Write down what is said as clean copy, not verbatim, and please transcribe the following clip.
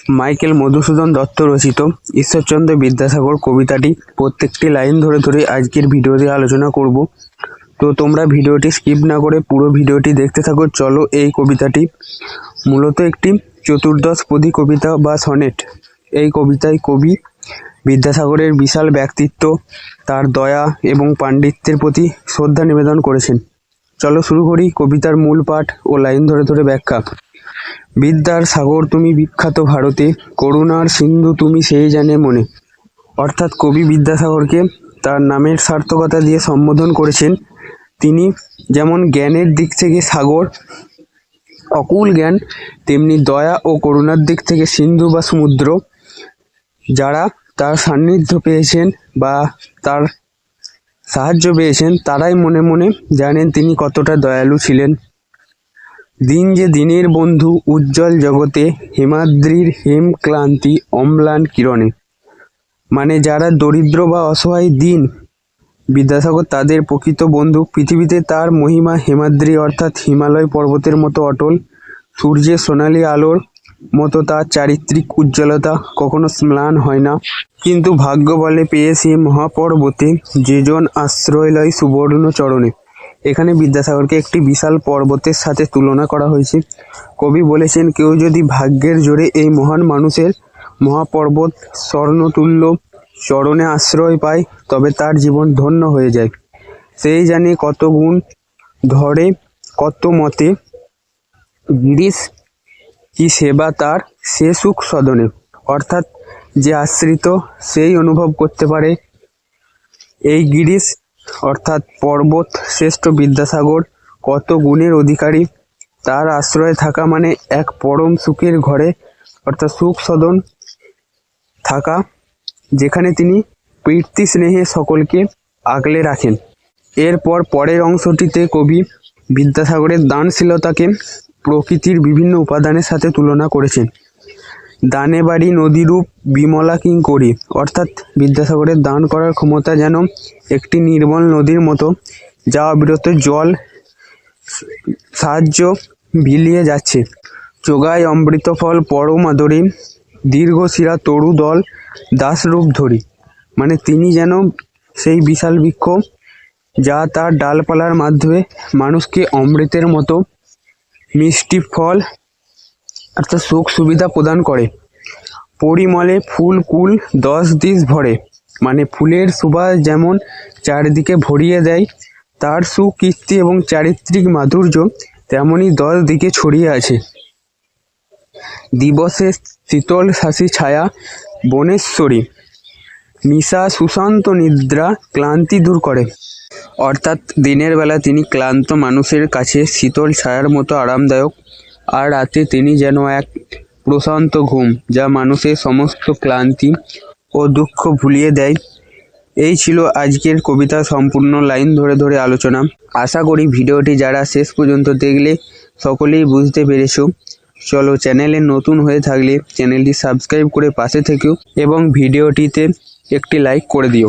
Michael Madhusudan Dutta রচিত ঈশ্বরচন্দ্র বিদ্যাসাগর কবিতাটি প্রত্যেকটি লাইন ধরে ধরে আজকের ভিডিওতে আলোচনা করব। তো তোমরা ভিডিওটি স্কিপ না করে পুরো ভিডিওটি দেখতে থাকো। চলো, এই কবিতাটি মূলত একটি চতুর্দশপদী কবিতা বা সনেট। এই কবিতায় কবি বিদ্যাসাগরের বিশাল ব্যক্তিত্ব, তার দয়া এবং পাণ্ডিত্যের প্রতি শ্রদ্ধা নিবেদন করেছেন। চলো শুরু করি কবিতার মূল পাঠ ও লাইন ধরে ধরে ব্যাখ্যা। বিদ্যার সাগর তুমি বিখ্যাত ভারতে, করুণার সিন্ধু তুমি সেই জানে মনে। অর্থাৎ কবি বিদ্যাসাগরকে তার নামের সার্থকতা দিয়ে সম্বোধন করেছেন। তিনি যেমন জ্ঞানের দিক থেকে সাগর, অকুল জ্ঞান, তেমনি দয়া ও করুণার দিক থেকে সিন্ধু বা সমুদ্র। যারা তার সান্নিধ্য পেয়েছেন বা তার সাহায্য পেয়েছেন তারাই মনে মনে জানেন তিনি কতটা দয়ালু ছিলেন। দিন যে দিনের বন্ধু উজ্জ্বল জগতে, হিমাদ্রির হেম ক্লান্তি অম্লান কিরণে। মানে যারা দরিদ্র বা অসহায় দিন, বিদ্যাসাগর তাদের প্রকৃত বন্ধু। পৃথিবীতে তার মহিমা হেমাদ্রি অর্থাৎ হিমালয় পর্বতের মতো অটল। সূর্যের সোনালি আলোর মতো তার চারিত্রিক উজ্জ্বলতা কখনো ম্লান হয় না। কিন্তু ভাগ্য বলে পেয়েছি মহাপর্বতে, যেজন আশ্রয় লয় সুবর্ণ চরণে। এখানে বিদ্যাসাগরকে একটি বিশাল পর্বতের সাথে তুলনা করা হয়েছে। কবি বলেছেন, কেউ যদি ভাগ্যের জোরে এই মহান মানুষের মহাপর্বত স্বর্ণতুল্য চরণে আশ্রয় পায় তবে তার জীবন ধন্য হয়ে যায়। সেই জানে কত গুণ ধরে কত মতে, গিরিশ কি সেবা তার সে সুখ সদনে। অর্থাৎ যে আশ্রিত সেই অনুভব করতে পারে এই গিরিশ অর্থাৎ পর্বত শ্রেষ্ঠ বিদ্যাসাগর কত গুণের অধিকারী। তার আশ্রয়ে থাকা মানে এক পরম সুখের ঘরে অর্থাৎ সুখ সদন থাকা, যেখানে তিনি প্রীতি স্নেহে সকলকে আগলে রাখেন। এরপর পরের অংশটিতে কবি বিদ্যাসাগরের দানশীলতাকে প্রকৃতির বিভিন্ন উপাদানের সাথে তুলনা করেছেন। দানে বাড়ি নদীরূপ বিমলা কিঙ্করী। অর্থাৎ বিদ্যাসাগরের দান করার ক্ষমতা যেন একটি নির্মল নদীর মতো, যা অবিরত জল সাহায্য বিলিয়ে যাচ্ছে। যোগায় অমৃত ফল পরম আদরে, দীর্ঘশিরা তরু দল দাসরূপ ধরি। মানে তিনি যেন সেই বিশাল বৃক্ষ যা তার ডালপালার মাধ্যমে মানুষকে অমৃতের মতো মিষ্টি ফল অর্থাৎ সুখ সুবিধা প্রদান করে। পরিমলে ফুল কুল 10 দিশ ভরে। মানে ফুলের সুবাস যেমন চারিদিকে ভরিয়ে দেয়, তার সুকীর্তি এবং চারিত্রিক মাধুর্য তেমনই 10 দিকে ছড়িয়ে আছে। দিবসে শীতল শাসী ছায়া বনেশ্বরী, নিশা সুশান্ত নিদ্রা ক্লান্তি দূর করে। অর্থাৎ দিনের বেলা তিনি ক্লান্ত মানুষের কাছে শীতল ছায়ার মতো আরামদায়ক, আর রাতে তিনি যেন এক প্রশান্ত ঘুম যা মানুষের সমস্ত ক্লান্তি ও দুঃখ ভুলিয়ে দেয়। এই ছিল আজকের কবিতার সম্পূর্ণ লাইন ধরে ধরে আলোচনা। আশা করি ভিডিওটি যারা শেষ পর্যন্ত দেখলে সকলেই বুঝতে পেরেছো। চলো, চ্যানেলে নতুন হয়ে থাকলে চ্যানেলটি সাবস্ক্রাইব করে পাশে থেকেও এবং ভিডিওটিতে একটি লাইক করে দিও।